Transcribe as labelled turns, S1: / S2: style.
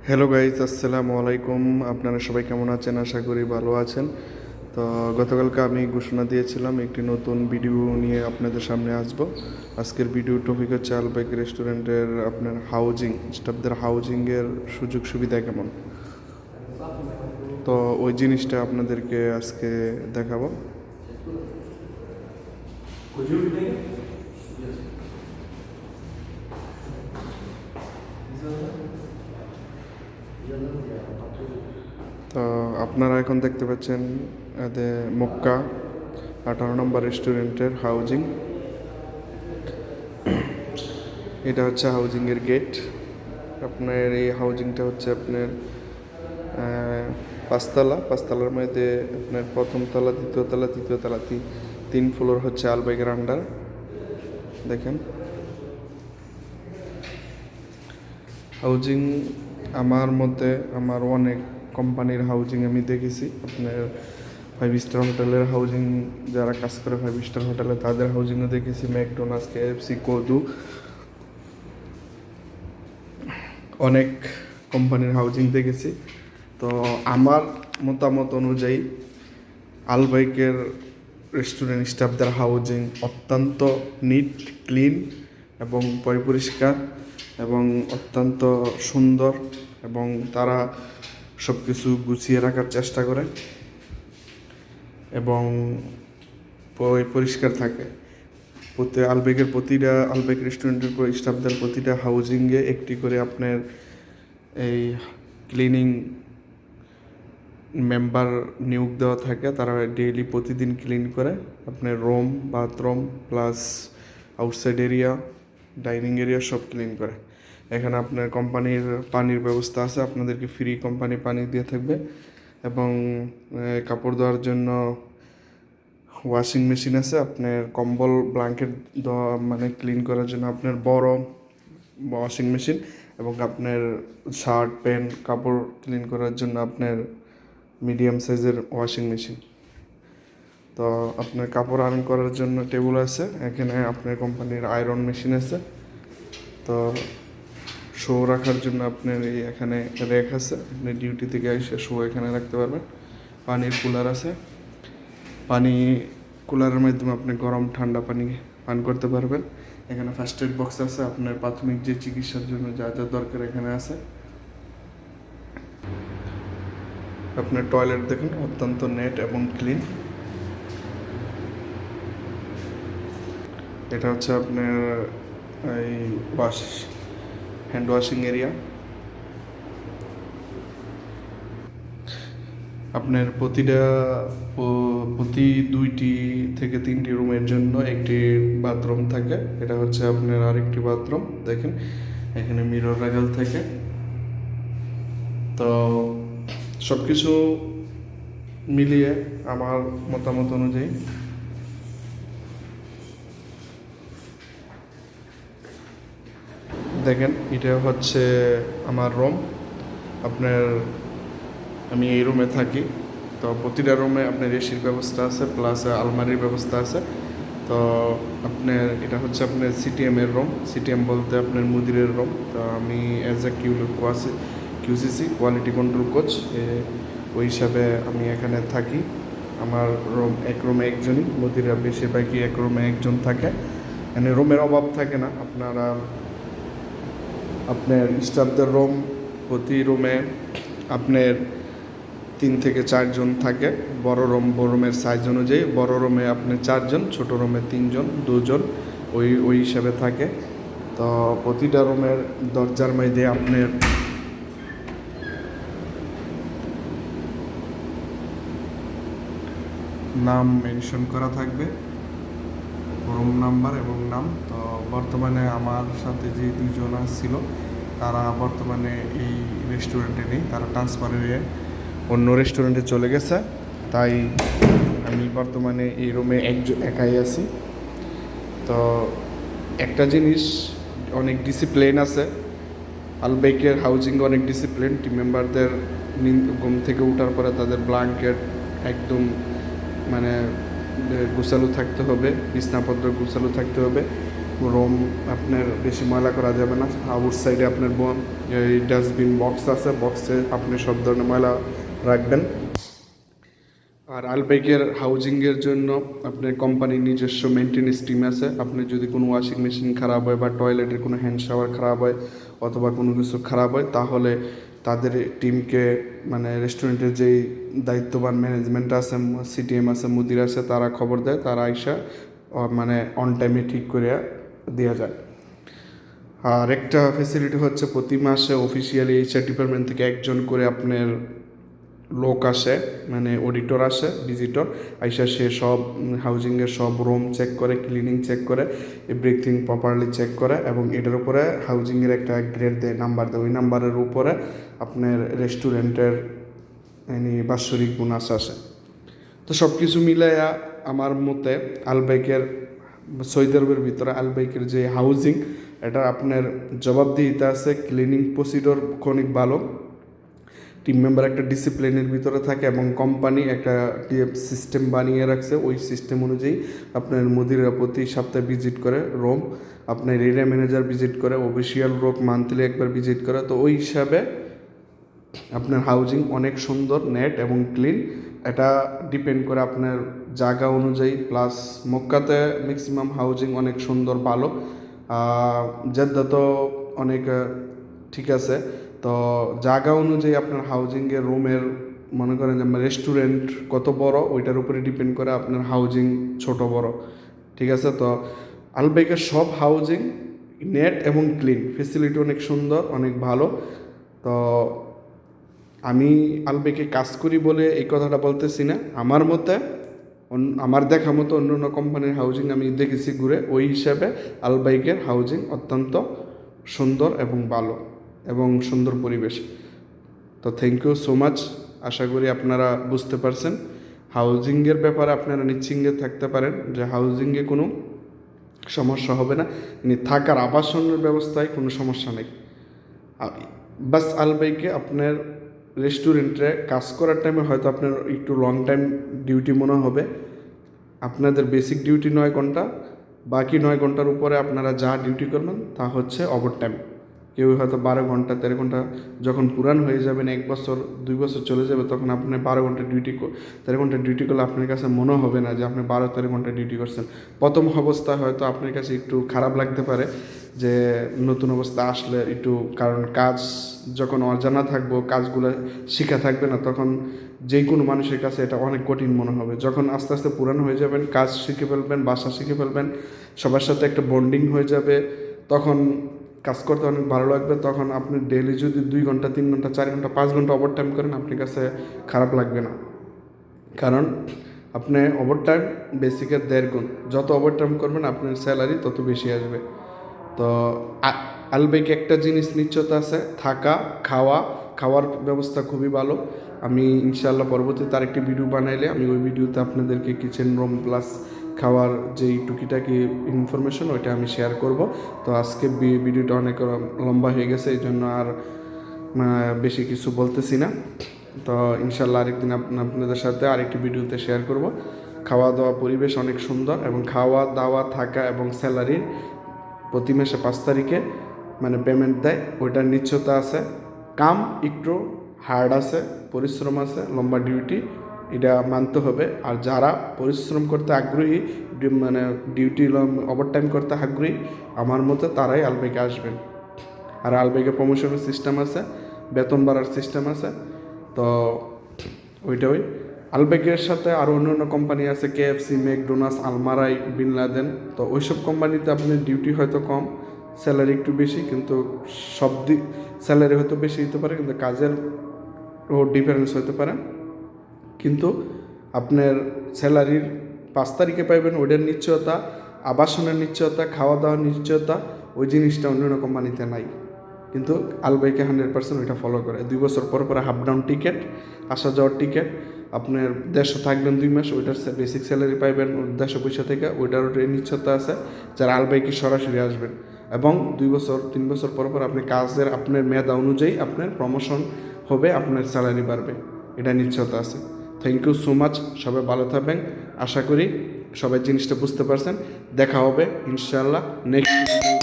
S1: Hello guys, আসসালামু আলাইকুম। আপনারা সবাই কেমন আছেন? আশা করি ভালো আছেন। তো গতকালকে আমি ঘোষণা দিয়েছিলাম একটি নতুন ভিডিও নিয়ে আপনাদের সামনে আসব। আজকের ভিডিও টপিক হচ্ছে আলবাইক রেস্টুরেন্টের আপনার হাউজিং, স্টাফদের হাউজিংয়ের সুযোগ সুবিধা কেমন। তো ওই জিনিসটা আপনাদেরকে আজকে দেখাবো। তো আপনারা এখন দেখতে পাচ্ছেন মক্কা 18 নম্বর রেস্টুরেন্টের হাউজিং। এটা হচ্ছে হাউজিংয়ের গেট। আপনার এই হাউজিংটা হচ্ছে আপনার পাঁচতলার মধ্যে আপনার প্রথম তলা, দ্বিতীয় তলা, তৃতীয় তলা, 3 ফ্লোর হচ্ছে আলবাইকের আন্ডার। দেখেন হাউজিং আমার অনেক কোম্পানির হাউজিং আমি দেখেছি। আপনার 5 স্টার হোটেলের হাউজিং, যারা কাজ করে 5 স্টার হোটেলে তাদের হাউজিংও দেখেছি, ম্যাকডোনাল্ডস, KFC, কোদু, অনেক কোম্পানির হাউজিং দেখেছি। তো আমার মতামত অনুযায়ী আলবাইকের রেস্টুরেন্ট স্টাফদের হাউজিং অত্যন্ত নিট, ক্লিন এবং পরিষ্কার এবং অত্যন্ত সুন্দর, এবং তারা সব কিছু গুছিয়ে রাখার চেষ্টা করে এবং পরিষ্কার থাকে। আলবাইক রেস্টুরেন্টের স্টাফদের প্রতিটা হাউজিংয়ে একটি করে আপনার এই ক্লিনিং মেম্বার নিয়োগ দেওয়া থাকে। তারা ডেইলি প্রতিদিন ক্লিন করে আপনার room, bathroom plus outside area, dining area সব ক্লিন করে। এখানে আপনার কোম্পানির পানির ব্যবস্থা আছে, আপনাদেরকে ফ্রি কোম্পানি পানি দিয়ে থাকবে, এবং কাপড় ধোয়ার জন্য ওয়াশিং মেশিন আছে। আপনার কম্বল ব্ল্যাঙ্কেট মানে ক্লিন করার জন্য আপনার বড় ওয়াশিং মেশিন, এবং আপনার শার্ট প্যান্ট কাপড় ক্লিন করার জন্য আপনার মিডিয়াম সাইজের ওয়াশিং মেশিন। তো আপনার কাপড় আয়রন করার জন্য টেবিল আছে। এখানে আপনার কোম্পানির আয়রন মেশিন আছে। তো শো রাখার জন্য আপনার এখানে র্যাক আছে, আপনি ডিউটি থেকে এসে শো এখানে রাখতে পারবেন। পানির কুলার আছে, পানি কুলারের মাধ্যমে আপনি গরম ঠান্ডা পানি পান করতে পারবেন। এখানে ফার্স্ট এড বক্স আছে, আপনার প্রাথমিক যে চিকিৎসার জন্য যা যা দরকার এখানে আছে। আপনার টয়লেট দেখুন, অত্যন্ত নেট এবং ক্লিন। এটা হচ্ছে আপনার এই হ্যান্ড ওয়াশিং এরিয়া। আপনার প্রতি 2টি থেকে 3টি রুমের জন্য একটি বাথরুম থাকে। এটা হচ্ছে আপনার আরেকটি বাথরুম। দেখেন এখানে মিরর লাগাল থাকে। তো সব কিছু মিলিয়ে আমার মতামত অনুযায়ী দেখেন এটা হচ্ছে আমার রুম। আমি এই রুমে থাকি। তো প্রতিটা রুমে আপনার এসির ব্যবস্থা আছে, প্লাস আলমারির ব্যবস্থা আছে। তো আপনার এটা হচ্ছে আপনার সিটিএমের রুম। সিটিএম বলতে আপনার মুদিরের রুম। তো আমি as a QCC quality control coach, ওই হিসাবে আমি এখানে থাকি। আমার এক রুমে একজনই, মুদিরা বেশিরভাগই এক রুমে একজন থাকে। মানে রুমের অভাব থাকে না। আপনার স্টাফদের রুম, প্রতি রুমে আপনার 3 থেকে 4 জন থাকে। বড় রুমের সাইজ অনুযায়ী বড় রুমে আপনার 4 জন, ছোটো রুমে 3 জন, 2 জন ওই হিসাবে থাকে। তো প্রতিটা রুমের দরজার মধ্যে আপনার নাম মেনশন করা থাকবে, রুম নাম্বার এবং নাম। তো বর্তমানে আমার সাথে যে 2 জন ছিল তারা বর্তমানে এই রেস্টুরেন্টে নেই, তারা ট্রান্সফার হয়ে অন্য রেস্টুরেন্টে চলে গেছে। তাই আমি বর্তমানে এই রুমে একাই আছি। তো একটা জিনিস, অনেক ডিসিপ্লিন আছে আলবাইকের হাউজিং, অনেক ডিসিপ্লিন। টিম মেম্বারদের ঘুম থেকে ওঠার পরে তাদের ব্ল্যাঙ্কেট একদম মানে গোছালো থাকতে হবে, বিছনাপত্র গোছালো থাকতে হবে। রুম আপনার বেশি ময়লা করা যাবে না। আউটসাইডে আপনার এই ডাস্টবিন বক্স আছে, বক্সে আপনি সব ধরনের ময়লা রাখবেন। আর আলবাইকের হাউজিংয়ের জন্য আপনার কোম্পানির নিজস্ব মেনটেন্যান্স টিম আছে। আপনি যদি কোনো ওয়াশিং মেশিন খারাপ হয় বা টয়লেটের কোনো হ্যান্ড শাওয়ার খারাপ হয় অথবা কোনো কিছু খারাপ হয়, তাহলে তাদের টিমকে মানে রেস্টুরেন্টের যেই দায়িত্ববান ম্যানেজমেন্ট আছে, সিটিএম আছে, মুদির আছে, তারা খবর দেয়, তারা আইসা মানে অন টাইমে ঠিক করে দেওয়া যায়। আর একটা ফেসিলিটি হচ্ছে প্রতি মাসে অফিসিয়ালি এইচআর ডিপার্টমেন্ট থেকে একজন করে আপনার লোক আসে, মানে অডিটর আসে, ভিজিটর আইসা, সে সব হাউজিংয়ের সব রুম চেক করে, ক্লিনিং চেক করে, এভরিথিং প্রপারলি চেক করে, এবং এটার উপরে হাউজিংয়ের একটা গ্রেড দেয়, নাম্বার দেয়। ওই নাম্বারের উপরে আপনার রেস্টুরেন্টের বাৎসরিক বোনাস আসে। তো সব কিছু মিলাইয়া আমার মতে আলবাইকের সৌদি আরবের ভিতরে আলবাইকের যে হাউজিং, এটা আপনার জবাবদিহিতা আছে, ক্লিনিং প্রসিডিওর অনেক ভালো, টিম মেম্বার একটা ডিসিপ্লিনের ভিতরে থাকে, এবং কোম্পানি একটা সিস্টেম বানিয়ে রাখছে। ওই সিস্টেম অনুযায়ী আপনার মুদিরা প্রতি সপ্তাহে ভিজিট করে রোম, আপনার এরিয়া ম্যানেজার ভিজিট করে, অফিসিয়াল লোক মান্থলি একবার ভিজিট করে। তো ওই হিসাবে আপনার হাউজিং অনেক সুন্দর, নেট এবং ক্লিন। এটা ডিপেন্ড করে আপনার জায়গা অনুযায়ী, প্লাস মক্কাতে ম্যাক্সিমাম হাউজিং অনেক সুন্দর, ভালো। জেদ্দা তো অনেক ঠিক আছে। তো জায়গা অনুযায়ী আপনার হাউজিংয়ের রুমের মনে করেন যে রেস্টুরেন্ট কত বড়, ওইটার উপরে ডিপেন্ড করে আপনার হাউজিং ছোট বড়, ঠিক আছে। তো আলবাইকের সব হাউজিং নেট এবং ক্লিন, ফেসিলিটি অনেক সুন্দর, অনেক ভালো। তো আমি আলবাইকে কাজ করি বলে এই কথাটা বলতেছি না, আমার মতে আমার দেখা মতো অন্য অন্য কোম্পানির হাউজিং আমি দেখেছি ঘুরে, ওই হিসাবে আলবাইকের হাউজিং অত্যন্ত সুন্দর এবং ভালো এবং সুন্দর পরিবেশ। তো থ্যাংক ইউ সো মাচ। আশা করি আপনারা বুঝতে পারছেন। হাউজিংয়ের ব্যাপারে আপনারা নিশ্চিন্তে থাকতে পারেন যে হাউজিংয়ে কোনো সমস্যা হবে না, থাকার আবাসনের ব্যবস্থায় কোনো সমস্যা নেই। বাস আলবাইকে আপনার রেস্টুরেন্টে কাজ করার টাইমে হয়তো আপনার একটু লং টাইম ডিউটি মনে হবে। আপনাদের বেসিক ডিউটি 9 ঘন্টা, বাকি 9 ঘন্টার উপরে আপনারা যা ডিউটি করবেন তা হচ্ছে ওভার টাইম। কেউ হয়তো 12 ঘন্টা 13 ঘন্টা, যখন পুরান হয়ে যাবেন 1 বছর 2 বছর চলে যাবে, তখন আপনি 12 ঘন্টা 13 ঘন্টা ডিউটি করলে আপনার কাছে মনে হবে না যে আপনি 12-13 ঘন্টা ডিউটি করছেন। প্রথম অবস্থায় হয়তো আপনার কাছে একটু খারাপ লাগতে পারে যে নতুন অবস্থা আসলে একটু, কারণ কাজ যখন অজানা থাকবো, কাজগুলো শেখা থাকবে না, তখন যে কোনো মানুষের কাছে এটা অনেক কঠিন মনে হবে। যখন আস্তে আস্তে পুরানো হয়ে যাবেন, কাজ শিখে ফেলবেন, বাসা শিখে ফেলবেন, সবার সাথে একটা বন্ডিং হয়ে যাবে, তখন কাজ করতে অনেক ভালো লাগবে। তখন আপনি ডেইলি যদি 2 ঘন্টা 3 ঘন্টা 4 ঘন্টা 5 ঘন্টা ওভার টাইম করেন, আপনার কাছে খারাপ লাগবে না, কারণ আপনি ওভার টাইম বেসিকের 1.5 গুণ, যত ওভার টাইম করবেন আপনার স্যালারি তত বেশি আসবে। তো আলবাইকে একটা জিনিস নিশ্চয়তা আছে, থাকা খাওয়ার ব্যবস্থা খুবই ভালো। আমি ইনশাআল্লাহ পরবর্তীতে আরেকটি ভিডিও বানাইলে আমি ওই ভিডিওতে আপনাদেরকে কিচেন রুম প্লাস খাওয়ার যেই টুকিটাকি ইনফরমেশন ওইটা আমি শেয়ার করব। তো আজকে ভিডিওটা অনেক লম্বা হয়ে গেছে, এই জন্য আর বেশি কিছু বলতেছি না। তো ইনশাআল্লাহ আরেকদিন আপনাদের সাথে আরেকটি ভিডিওতে শেয়ার করব। খাওয়া দাওয়া পরিবেশ অনেক সুন্দর, এবং খাওয়া দাওয়া থাকা এবং স্যালারির প্রতি মাসে 5 তারিখে মানে পেমেন্ট দেয়, ওইটার নিশ্চয়তা আছে। কাম একটু হার্ড আছে, পরিশ্রম আছে, লম্বা ডিউটি, এটা মানতে হবে। আর যারা পরিশ্রম করতে আগ্রহী, মানে ডিউটি ওভার টাইম করতে আগ্রহী, আমার মতে তারাই আলবাইকে আসবেন। আর আলবাইকে প্রমোশনের সিস্টেম আছে, বেতন বাড়ার সিস্টেম আছে। তো ওই আলবাইকের সাথে আরও অন্য অন্য কোম্পানি আছে, KFC, McDonald's, Almarai, Bin Laden. তো ওইসব কোম্পানিতে আপনার ডিউটি হয়তো কম, স্যালারি একটু বেশি, কিন্তু সব দিক স্যালারি হয়তো বেশি হতে পারে, কিন্তু কাজের ডিফারেন্স হতে পারে। কিন্তু আপনার স্যালারির 5 তারিখে পাইবেন, ওইটার নিশ্চয়তা, আবাসনের নিশ্চয়তা, খাওয়া দাওয়ার নিশ্চয়তা, ওই জিনিসটা অন্য অন্য কোম্পানিতে নাই। কিন্তু আলবাইকে 100% ওইটা ফলো করে। 2 বছর পর পরে হাফ ডাউন টিকিট, আসা যাওয়ার টিকিট, আপনার দেশে থাকবেন 2 মাস, ওইটার বেসিক স্যালারি পাইবেন দেশে পয়সা থেকে, ওইটার নিশ্চয়তা আছে যারা আলবাইকে সরাসরি আসবেন। এবং 2 বছর 3 বছর পর পর আপনি কাজের আপনার মেয়াদ অনুযায়ী আপনার প্রমোশন হবে, আপনার স্যালারি বাড়বে, এটা নিশ্চয়তা আছে। থ্যাংক ইউ সো মাচ, সবাই ভালো থাকবেন। আশা করি সবাই জিনিসটা বুঝতে পারছেন। দেখা হবে ইনশাআল্লাহ নেক্সট